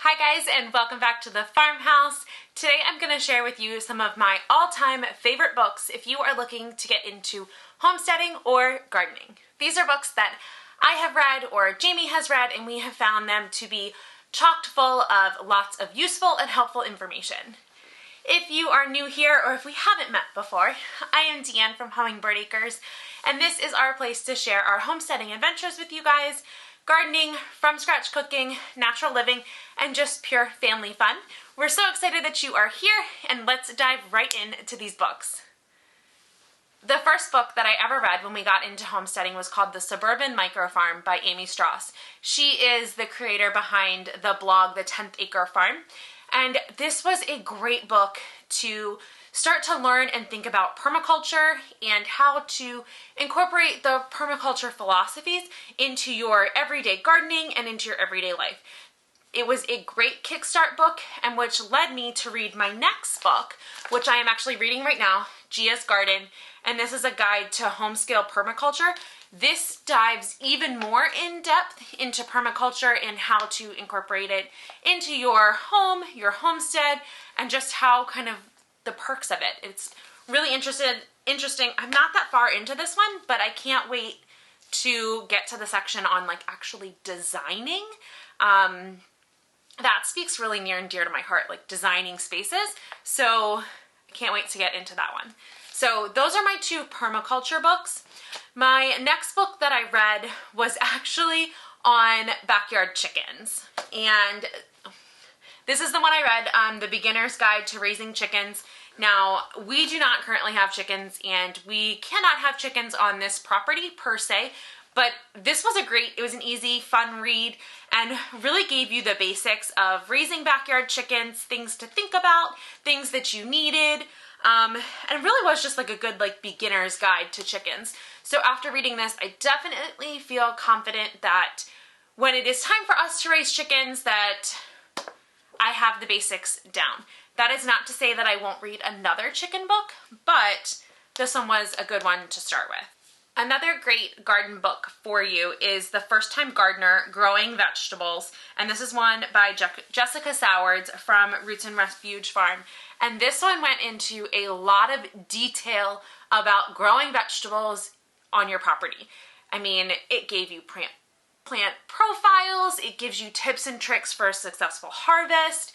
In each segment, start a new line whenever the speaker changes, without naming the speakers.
Hi guys, and welcome back to the farmhouse. Today I'm going to share with you some of my all-time favorite books if you are looking to get into homesteading or gardening. These are books that I have read or Jamie has read, and we have found them to be chocked full of lots of useful and helpful information. If you are new here or if we haven't met before, I am Deanne from Hummingbird Acres, and this is our place to share our homesteading adventures with you guys, gardening, from scratch cooking, natural living, and just pure family fun. We're so excited that you are here, and let's dive right into these books. The first book that I ever read when we got into homesteading was called The Suburban Microfarm by Amy Strauss. She is the creator behind the blog The 10th Acre Farm, and this was a great book to start to learn and think about permaculture and how to incorporate the permaculture philosophies into your everyday gardening and into your everyday life. It was a great kickstart book, and which led me to read my next book, which I am actually reading right now, Gia's Garden, and this is a guide to home-scale permaculture. This dives even more in depth into permaculture and how to incorporate it into your home, your homestead, and just how kind of the perks of it. It's really interesting. I'm not that far into this one, but I can't wait to get to the section on like actually designing. That speaks really near and dear to my heart, like designing spaces. So I can't wait to get into that one. So those are my two permaculture books. My next book that I read was actually on backyard chickens. And this is the one I read, The Beginner's Guide to Raising Chickens. Now, we do not currently have chickens, and we cannot have chickens on this property per se, but this was it was an easy, fun read, and really gave you the basics of raising backyard chickens, things to think about, things that you needed, and it really was just like a good beginner's guide to chickens. So after reading this, I definitely feel confident that when it is time for us to raise chickens, that I have the basics down. That is not to say that I won't read another chicken book, but this one was a good one to start with. Another great garden book for you is The First Time Gardener, Growing Vegetables, and this is one by Jessica Sowards from Roots and Refuge Farm. And this one went into a lot of detail about growing vegetables on your property. I mean, it gave you plant profiles, it gives you tips and tricks for a successful harvest.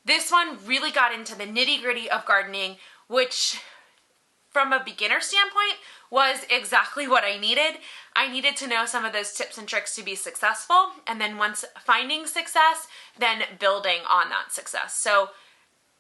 This one really got into the nitty-gritty of gardening, which from a beginner standpoint was exactly what I needed. I needed to know some of those tips and tricks to be successful, and then once finding success, then building on that success. So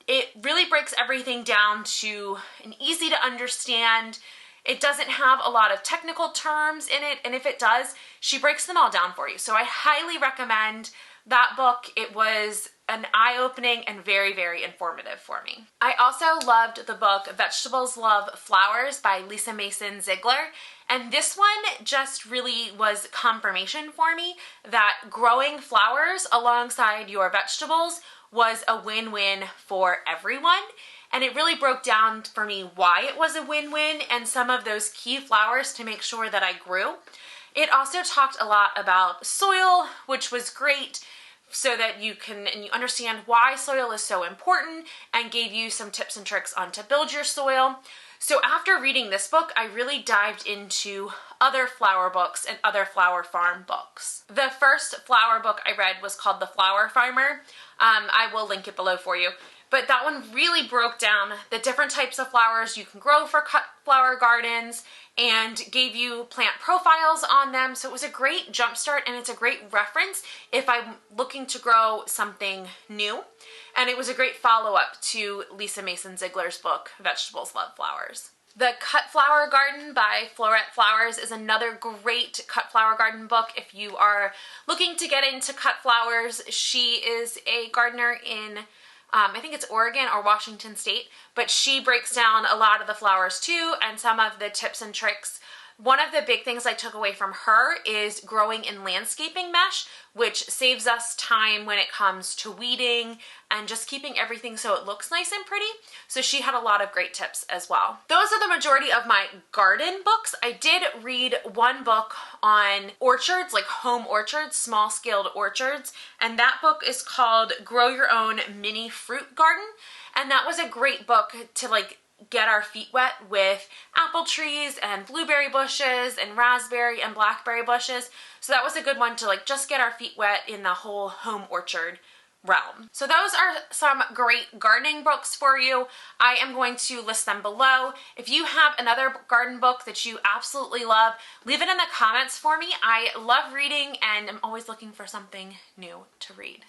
it really breaks everything down to an easy to understand. It doesn't have a lot of technical terms in it, and if it does, she breaks them all down for you. So I highly recommend that book. It was an eye-opening and very, very informative for me. I also loved the book Vegetables Love Flowers by Lisa Mason Ziegler, and this one just really was confirmation for me that growing flowers alongside your vegetables was a win-win for everyone. And it really broke down for me why it was a win-win and some of those key flowers to make sure that I grew. It also talked a lot about soil, which was great, so that you understand why soil is so important, and gave you some tips and tricks on to build your soil. So after reading this book, I really dived into other flower books and other flower farm books. The first flower book I read was called The Flower Farmer. I will link it below for you. But that one really broke down the different types of flowers you can grow for cut flower gardens and gave you plant profiles on them. So it was a great jumpstart, and it's a great reference if I'm looking to grow something new. And it was a great follow-up to Lisa Mason Ziegler's book, Vegetables Love Flowers. The Cut Flower Garden by Florette Flowers is another great cut flower garden book if you are looking to get into cut flowers. She is a gardener in I think it's Oregon or Washington State, but she breaks down a lot of the flowers too, and some of the tips and tricks one of the big things I took away from her is growing in landscaping mesh, which saves us time when it comes to weeding and just keeping everything so it looks nice and pretty. So she had a lot of great tips as well. Those are the majority of my garden books. I did read one book on orchards, like home orchards, small scaled orchards, and that book is called Grow Your Own Mini Fruit Garden. And that was a great book to like get our feet wet with apple trees and blueberry bushes and raspberry and blackberry bushes. So that was a good one to like just get our feet wet in the whole home orchard realm. So those are some great gardening books for you. I am going to list them below. If you have another garden book that you absolutely love, leave it in the comments for me. I love reading and I'm always looking for something new to read.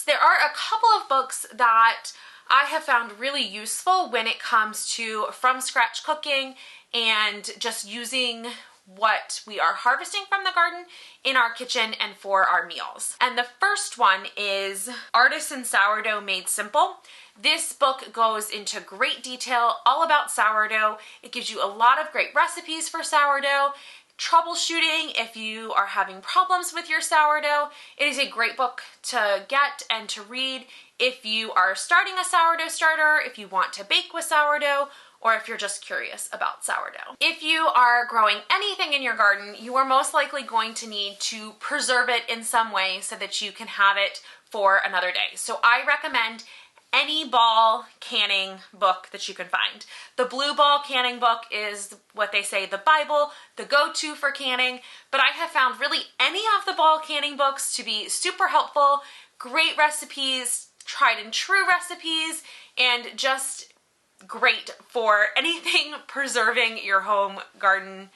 There are a couple of books that I have found really useful when it comes to from scratch cooking and just using what we are harvesting from the garden in our kitchen and for our meals. And the first one is Artisan Sourdough Made Simple. This book goes into great detail all about sourdough. It gives you a lot of great recipes for sourdough, troubleshooting if you are having problems with your sourdough. It is a great book to get and to read if you are starting a sourdough starter, if you want to bake with sourdough, or if you're just curious about sourdough. If you are growing anything in your garden, you are most likely going to need to preserve it in some way so that you can have it for another day. So I recommend any ball canning book that you can find. The Blue Ball canning book is what they say the Bible, the go-to for canning, but I have found really any of the ball canning books to be super helpful, great recipes, tried and true recipes, and just great for anything preserving your home garden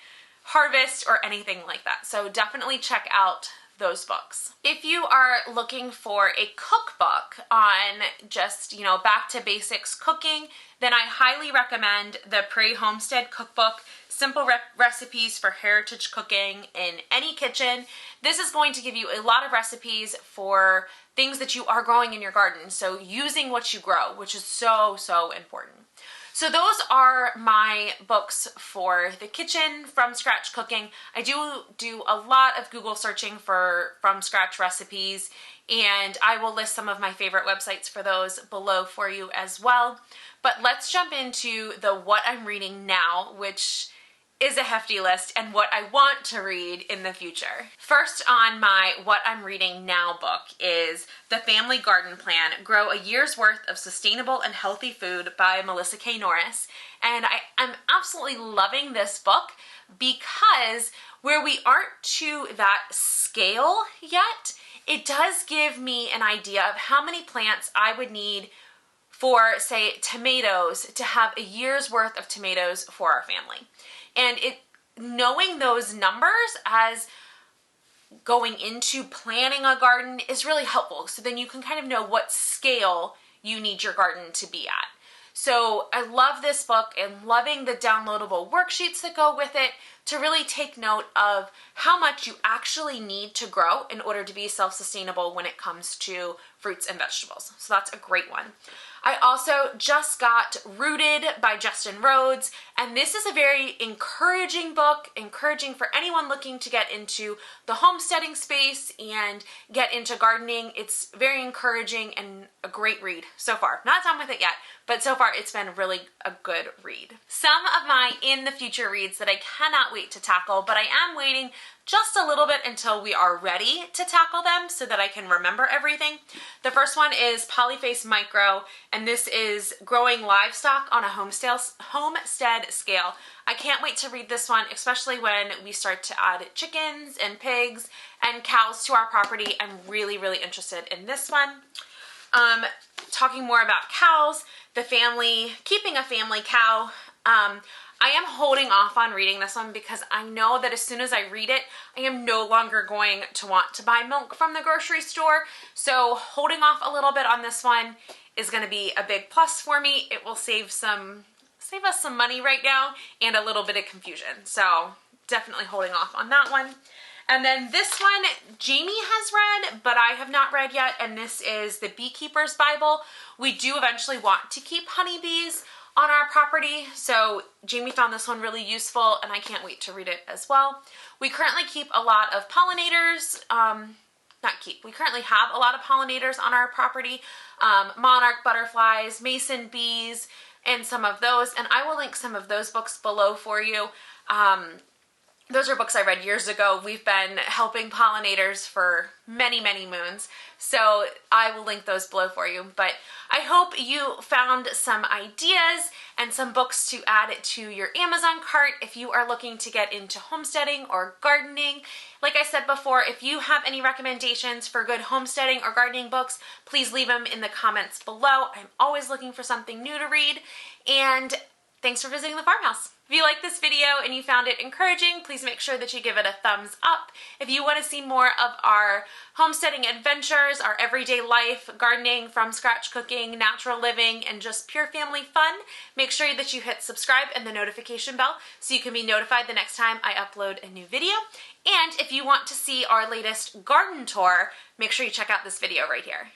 harvest or anything like that. So definitely check out those books. If you are looking for a cookbook on just, back to basics cooking, then I highly recommend the Prairie Homestead Cookbook, Simple Recipes for Heritage Cooking in Any Kitchen. This is going to give you a lot of recipes for things that you are growing in your garden. So using what you grow, which is so, so important. So those are my books for the kitchen, from scratch cooking. I do a lot of Google searching for from scratch recipes, and I will list some of my favorite websites for those below for you as well. But let's jump into the what I'm reading now, which is a hefty list, and what I want to read in the future. First on my What I'm Reading Now book is The Family Garden Plan, Grow a Year's Worth of Sustainable and Healthy Food by Melissa K. Norris. And I am absolutely loving this book because where we aren't to that scale yet, it does give me an idea of how many plants I would need for, say, tomatoes to have a year's worth of tomatoes for our family. And knowing those numbers as going into planning a garden is really helpful. So then you can kind of know what scale you need your garden to be at. So I love this book and loving the downloadable worksheets that go with it to really take note of how much you actually need to grow in order to be self-sustainable when it comes to fruits and vegetables. So that's a great one. I also just got Rooted by Justin Rhodes, and this is a very encouraging book, encouraging for anyone looking to get into the homesteading space and get into gardening. It's very encouraging and a great read so far. Not done with it yet, but so far it's been really a good read. Some of my in the future reads that I cannot wait to tackle, but I am waiting just a little bit until we are ready to tackle them so that I can remember everything. The first one is Polyface Micro, and this is growing livestock on a homestead scale. I can't wait to read this one, especially when we start to add chickens and pigs and cows to our property. I'm really, really interested in this one. Talking more about cows, keeping a family cow. I am holding off on reading this one because I know that as soon as I read it, I am no longer going to want to buy milk from the grocery store. So holding off a little bit on this one is going to be a big plus for me. It will save us some money right now and a little bit of confusion. So definitely holding off on that one. And then this one, Jamie has read, but I have not read yet, and this is The Beekeeper's Bible. We do eventually want to keep honeybees on our property. So Jamie found this one really useful and I can't wait to read it as well. We currently keep a lot of pollinators, we currently have a lot of pollinators on our property, monarch butterflies, mason bees, and some of those, and I will link some of those books below for you. Those are books I read years ago. We've been helping pollinators for many, many moons, so I will link those below for you. But I hope you found some ideas and some books to add to your Amazon cart if you are looking to get into homesteading or gardening. Like I said before, if you have any recommendations for good homesteading or gardening books, please leave them in the comments below. I'm always looking for something new to read, and thanks for visiting the farmhouse. If you liked this video and you found it encouraging, please make sure that you give it a thumbs up. If you want to see more of our homesteading adventures, our everyday life, gardening, from scratch cooking, natural living, and just pure family fun, make sure that you hit subscribe and the notification bell so you can be notified the next time I upload a new video. And if you want to see our latest garden tour, make sure you check out this video right here.